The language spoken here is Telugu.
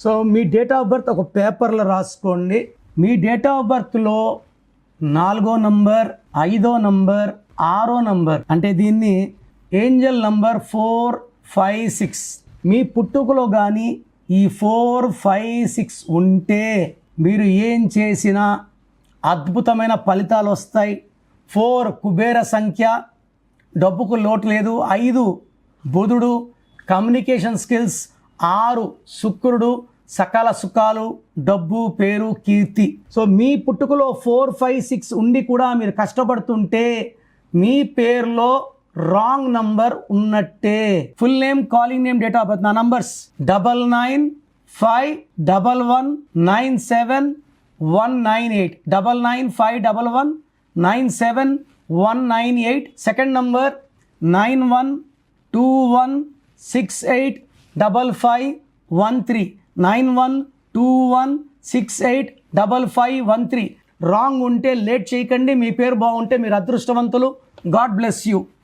So me date of birth ఒక పేపర్లో రాసుకోండి. మీ డేట్ ఆఫ్ బర్త్లో 4వ నంబర్, 5వ నంబర్, 6వ నంబర్, అంటే దీన్ని ఏంజల్ నంబర్ 4, 5, 6. మీ పుట్టుకలో కానీ ఈ 4, 5, 6 ఉంటే మీరు ఏం చేసినా అద్భుతమైన ఫలితాలు వస్తాయి. 4 కుబేర సంఖ్య, డబ్బుకు లోటు లేదు. 5 బుధుడు, కమ్యూనికేషన్ స్కిల్స్. 6 శుక్రుడు, సకల సుఖాలు, డబ్బు, పేరు, కీర్తి. సో మీ పుట్టుకలో 4, 5, 6 ఉండి కూడా మీరు కష్టపడుతుంటే మీ పేరులో రాంగ్ నంబర్ ఉన్నట్టే. Full name, calling name, date of birth. నా నంబర్స్ 9951197198, 9951197198. Second number 9121685513, 9121685513. రాంగ్ ఉంటే లేట్ చేయకండి. మీ పేరు బాగుంటే మీరు అదృష్టవంతులు. God bless you.